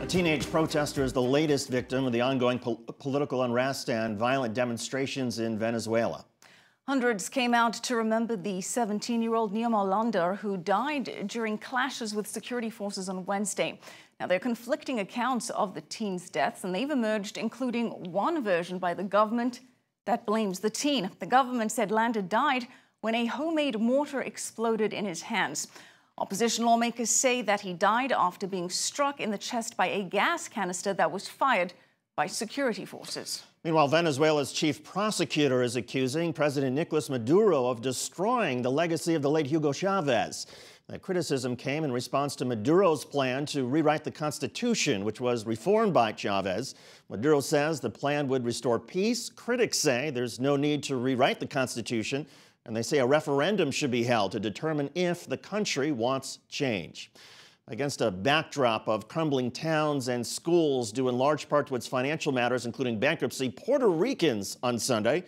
A teenage protester is the latest victim of the ongoing political unrest and violent demonstrations in Venezuela. Hundreds came out to remember the 17-year-old Niamh Olander who died during clashes with security forces on Wednesday. Now, there are conflicting accounts of the teen's deaths, and they've emerged, including one version by the government that blames the teen. The government said Olander died when a homemade mortar exploded in his hands. Opposition lawmakers say that he died after being struck in the chest by a gas canister that was fired by security forces. Meanwhile, Venezuela's chief prosecutor is accusing President Nicolas Maduro of destroying the legacy of the late Hugo Chavez. That criticism came in response to Maduro's plan to rewrite the Constitution, which was reformed by Chavez. Maduro says the plan would restore peace. Critics say there's no need to rewrite the Constitution, and they say a referendum should be held to determine if the country wants change. Against a backdrop of crumbling towns and schools due in large part to its financial matters, including bankruptcy, Puerto Ricans on Sunday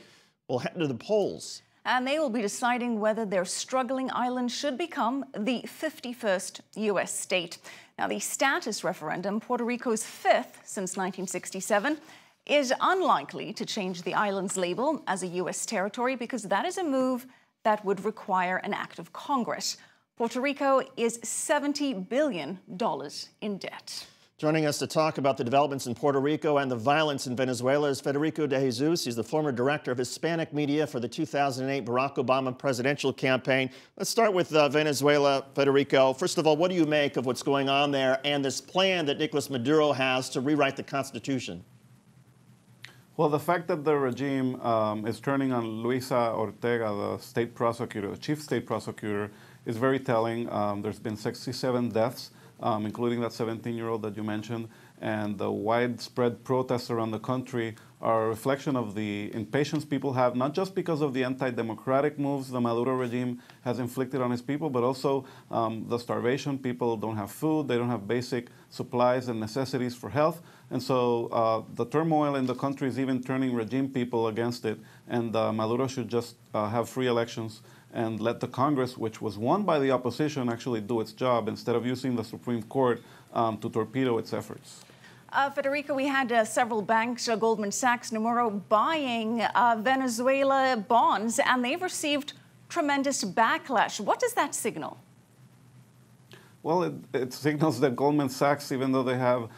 will head to the polls. And they will be deciding whether their struggling island should become the 51st U.S. state. Now, the status referendum, Puerto Rico's fifth since 1967, is unlikely to change the island's label as a U.S. territory because that is a move that would require an act of Congress. Puerto Rico is $70 billion in debt. Joining us to talk about the developments in Puerto Rico and the violence in Venezuela is Federico de Jesus. He's the former director of Hispanic media for the 2008 Barack Obama presidential campaign. Let's start with Venezuela, Federico. First of all, what do you make of what's going on there and this plan that Nicolas Maduro has to rewrite the Constitution? Well, the fact that the regime is turning on Luisa Ortega, the state prosecutor, the chief state prosecutor, is very telling. There's been 67 deaths, including that 17-year-old that you mentioned, and the widespread protests around the country are a reflection of the impatience people have, not just because of the anti-democratic moves the Maduro regime has inflicted on its people, but also the starvation. People don't have food, they don't have basic supplies and necessities for health. And so the turmoil in the country is even turning regime people against it. And Maduro should just have free elections and let the Congress, which was won by the opposition, actually do its job instead of using the Supreme Court to torpedo its efforts. Federico, we had several banks, Goldman Sachs, Nomura, buying Venezuela bonds, and they've received tremendous backlash. What does that signal? Well, it signals that Goldman Sachs, even though they have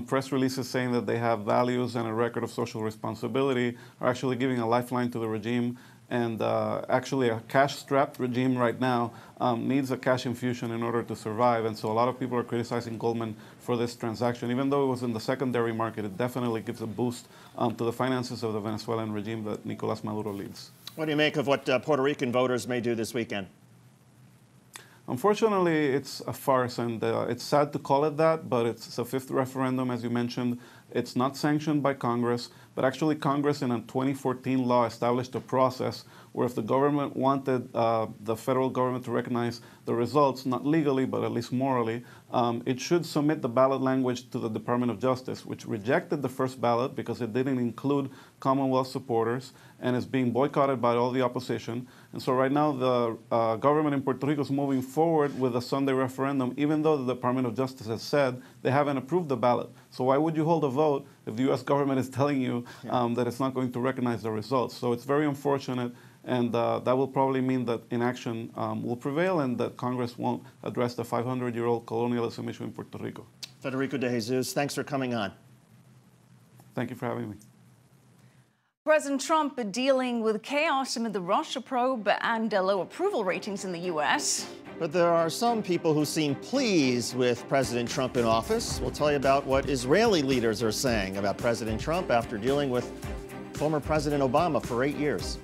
press releases saying that they have values and a record of social responsibility, are actually giving a lifeline to the regime. And actually a cash-strapped regime right now needs a cash infusion in order to survive. And so a lot of people are criticizing Goldman for this transaction. Even though it was in the secondary market, it definitely gives a boost to the finances of the Venezuelan regime that Nicolas Maduro leads. What do you make of what Puerto Rican voters may do this weekend? Unfortunately, it's a farce, and it's sad to call it that, but it's a fifth referendum, as you mentioned. It's not sanctioned by Congress, but actually Congress in a 2014 law established a process where if the government wanted the federal government to recognize the results, not legally, but at least morally, it should submit the ballot language to the Department of Justice, which rejected the first ballot because it didn't include Commonwealth supporters and is being boycotted by all the opposition. And so right now the government in Puerto Rico is moving forward with a Sunday referendum, even though the Department of Justice has said they haven't approved the ballot. So why would you hold a vote if the U.S. government is telling you that it's not going to recognize the results? So it's very unfortunate, and that will probably mean that inaction will prevail and that Congress won't address the 500-year-old colonialism issue in Puerto Rico. Federico de Jesus, thanks for coming on. Thank you for having me. President Trump dealing with chaos amid the Russia probe and low approval ratings in the U.S. But there are some people who seem pleased with President Trump in office. We'll tell you about what Israeli leaders are saying about President Trump after dealing with former President Obama for 8 years.